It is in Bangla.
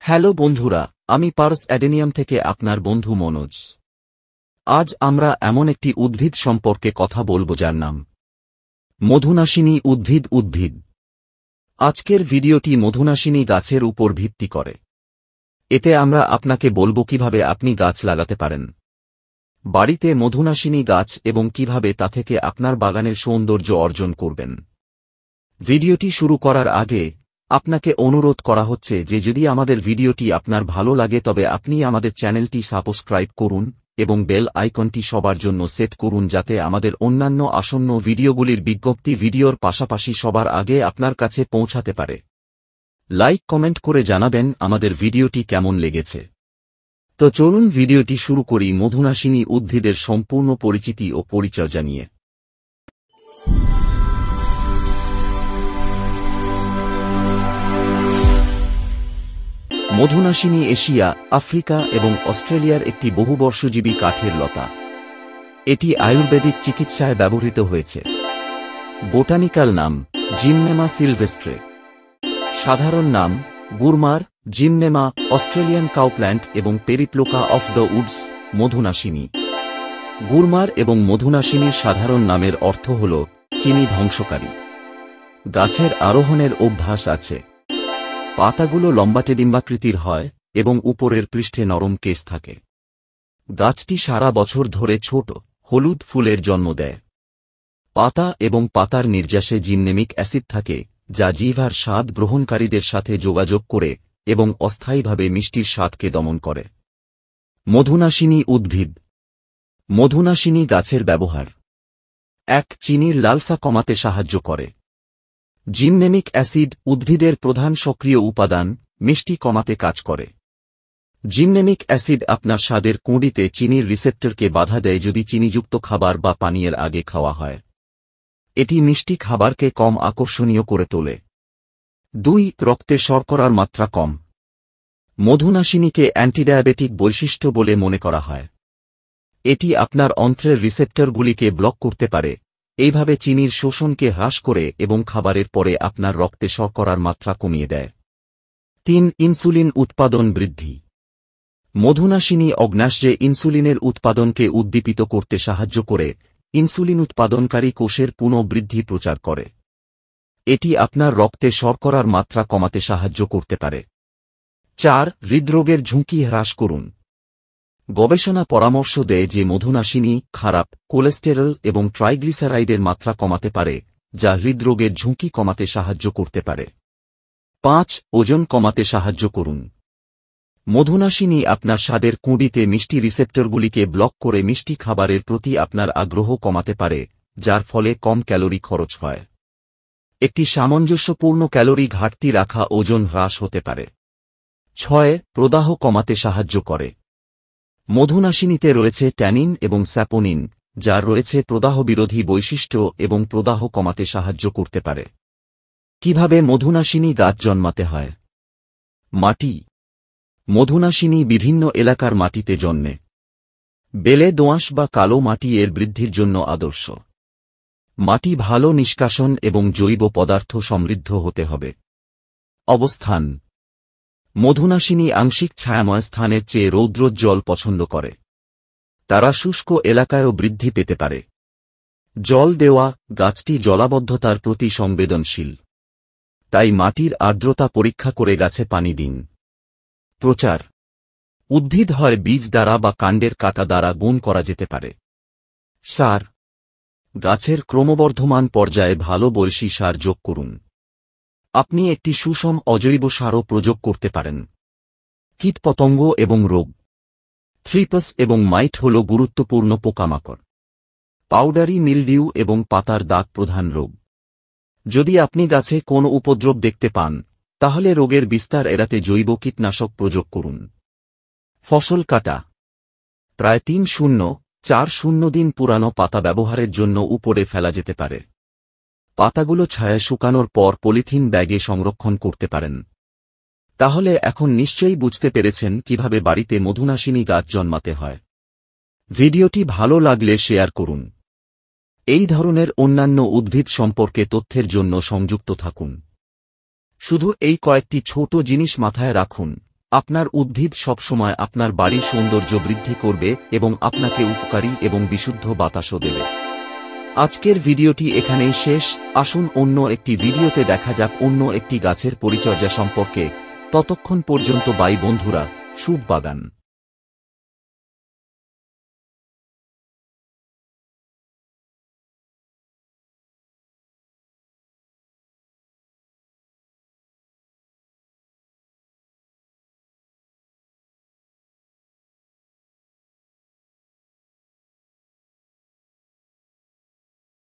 হ্যালো বন্ধুরা, আমি পার্স অ্যাডেনিয়াম থেকে আপনার বন্ধু মনোজ। আজ আমরা এমন একটি উদ্ভিদ সম্পর্কে কথা বলবো যার নাম মধুনাশিনী উদ্ভিদ। আজকের ভিডিওটি মধুনাশিনী গাছের উপর ভিত্তি করে। এতে আমরা আপনাকে বলবো কিভাবে আপনি গাছ লাগাতে পারেন বাড়িতে মধুনাশিনী গাছ এবং কিভাবে তা থেকে আপনার বাগানের সৌন্দর্য অর্জন করবেন। ভিডিওটি শুরু করার আগে আপনাকে অনুরোধ করা হচ্ছে যে যদি আমাদের ভিডিওটি আপনার ভালো লাগে তবে আপনি আমাদের চ্যানেলটি সাবস্ক্রাইব করুন এবং বেল আইকনটি সবার জন্য সেট করুন যাতে আমাদের অন্যান্য আসন্ন ভিডিওগুলির বিজ্ঞপ্তি ভিডিওর পাশাপাশি সবার আগে আপনার কাছে পৌঁছাতে পারে। লাইক কমেন্ট করে জানাবেন আমাদের ভিডিওটি কেমন লেগেছে। তো চলুন ভিডিওটি শুরু করি মধুনাশিনী উদ্ভিদের সম্পূর্ণ পরিচিতি ও পরিচর্যা নিয়ে। মধুনাশিনী এশিয়া, আফ্রিকা এবং অস্ট্রেলিয়ার একটি বহুবর্ষজীবী কাঠের লতা। এটি আয়ুর্বেদিক চিকিৎসায় ব্যবহৃত হয়েছে। বোটানিক্যাল নাম জিমনেমা সিলভেস্ট্রে। সাধারণ নাম গুরমার, জিমনেমা, অস্ট্রেলিয়ান কাউপ্ল্যান্ট এবং পেরিপ্লোকা of the Woods. Madhunashini, gurmar এবং মধুনাশিনীর সাধারণ নামের অর্থ হল চিনি ধ্বংসকারী। গাছের আরোহণের অভ্যাস আছে। পাতাগুলো লম্বাটে ডিম্বাকৃতির হয় এবং উপরের পৃষ্ঠে নরম কেস থাকে। গাছটি সারা বছর ধরে ছোট হলুদ ফুলের জন্ম দেয়। পাতা এবং পাতার নির্যাসে জিমনেমিক অ্যাসিড থাকে যা জিহ্বার স্বাদ গ্রহণকারীদের সাথে যোগাযোগ করে এবং অস্থায়ীভাবে মিষ্টির স্বাদকে দমন করে। মধুনাশিনী উদ্ভিদ। মধুনাশিনী গাছের ব্যবহার: ১. চিনির লালসা কমাতে সাহায্য করে। জিমনেমিক অ্যাসিড উদ্ভিদের প্রধান সক্রিয় উপাদান, মিষ্টি কমাতে কাজ করে। জিমনেমিক অ্যাসিড আপনার স্বাদের কুঁড়িতে চিনির রিসেপ্টরকে বাধা দেয় যদি চিনিযুক্ত খাবার বা পানীয়ের আগে খাওয়া হয়। এটি মিষ্টি খাবারকে কম আকর্ষণীয় করে তোলে। ২. রক্তে শর্করার মাত্রা কম। মধুনাশিনীকে অ্যান্টিডায়াবেটিক বৈশিষ্ট্য বলে মনে করা হয়। এটি আপনার অন্ত্রের রিসেপ্টরগুলিকে ব্লক করতে পারে, এইভাবে চিনির শোষণকে হ্রাস করে এবং খাবারের পরে আপনার রক্তে শর্করার মাত্রা কমিয়ে দেয়। ৩. ইনসুলিন উৎপাদন বৃদ্ধি। মধুনাশিনী অগ্ন্যাশয়ে ইনসুলিনের উৎপাদনকে উদ্দীপিত করতে সাহায্য করে ইনসুলিন উৎপাদনকারী কোষের পুনঃবৃদ্ধি প্রচার করে। এটি আপনার রক্তে শর্করার মাত্রা কমাতে সাহায্য করতে পারে। ৪. হৃদরোগের ঝুঁকি হ্রাস করুন। গবেষণা পরামর্শ দেয় যে মধুনাশিনী খারাপ কোলেস্টেরল এবং ট্রাইগ্লিসারাইডের মাত্রা কমাতে পারে, যা হৃদরোগের ঝুঁকি কমাতে সাহায্য করতে পারে। ৫. ওজন কমাতে সাহায্য করুন। মধুনাশিনী আপনার স্বাদের কুঁড়িতে মিষ্টি রিসেপ্টরগুলিকে ব্লক করে মিষ্টি খাবারের প্রতি আপনার আগ্রহ কমাতে পারে, যার ফলে কম ক্যালোরি খরচ হয়। একটি সামঞ্জস্যপূর্ণ ক্যালোরি ঘাটতি রাখা ওজন হ্রাস হতে পারে। ৬. প্রদাহ কমাতে সাহায্য করে। মধুনাশিনীতে রয়েছে ট্যানিন এবং স্যাপোনিন, যার রয়েছে প্রদাহ বিরোধী বৈশিষ্ট্য এবং প্রদাহ কমাতে সাহায্য করতে পারে। কিভাবে মধুনাশিনী গাছ জন্মাতে হয়? মাটি। মধুনাশিনী বিভিন্ন এলাকার মাটিতে জন্মে। বেলে দোআঁশ বা কালো মাটি এর বৃদ্ধির জন্য আদর্শ। মাটি ভালো নিষ্কাশন এবং জৈব পদার্থ সমৃদ্ধ হতে হবে। অবস্থান: মধুনাশিনী আংশিক ছায়াময় স্থানের চেয়ে রৌদ্রোজ্জ্বল পছন্দ করে। তারা শুষ্ক এলাকায়ও বৃদ্ধি পেতে পারে। জল দেওয়া: গাছটি জলাবদ্ধতার প্রতি সংবেদনশীল। তাই মাটির আর্দ্রতা পরীক্ষা করে গাছে পানি দিন। প্রচার: উদ্ভিদ হয় বীজ দ্বারা বা কাণ্ডের কাটা দ্বারা গুণ করা যেতে পারে। সার: গাছের ক্রমবর্ধমান পর্যায়ে ভালো বলশি সার যোগ করুন। আপনি একটি সুষম অজৈব সারও প্রয়োগ করতে পারেন। কীটপতঙ্গ এবং রোগ: থ্রিপাস এবং মাইট হল গুরুত্বপূর্ণ পোকামাকড়। পাউডারি মিলডিউ এবং পাতার দাগ প্রধান রোগ। যদি আপনি গাছে কোনো উপদ্রব দেখতে পান তাহলে রোগের বিস্তার এড়াতে জৈব কীটনাশক প্রয়োগ করুন। ফসল কাটা: প্রায় ৩-০-৪ দিন পুরানো পাতা ব্যবহারের জন্য উপরে ফেলা যেতে পারে। পাতাগুলো ছায়ায় শুকানোর পর পলিথিন ব্যাগে সংরক্ষণ করতে পারেন। তাহলে এখন নিশ্চয়ই বুঝতে পেরেছেন কিভাবে বাড়িতে মধুনাশিনী গাছ জন্মাতে হয়। ভিডিওটি ভালো লাগলে শেয়ার করুন। এই ধরনের অন্যান্য উদ্ভিদ সম্পর্কে তথ্যের জন্য সংযুক্ত থাকুন। শুধু এই কয়েকটি ছোট জিনিস মাথায় রাখুন, আপনার উদ্ভিদ সবসময় আপনার বাড়ির সৌন্দর্য বৃদ্ধি করবে এবং আপনাকে উপকারী এবং বিশুদ্ধ বাতাসও দেবে। আজকের ভিডিওটি এখানেই শেষ। আসুন অন্য একটি ভিডিওতে দেখা যাক অন্য একটি গাছের পরিচর্যা সম্পর্কে। ততক্ষণ পর্যন্ত বাই বন্ধুরা, শুভ বাগান।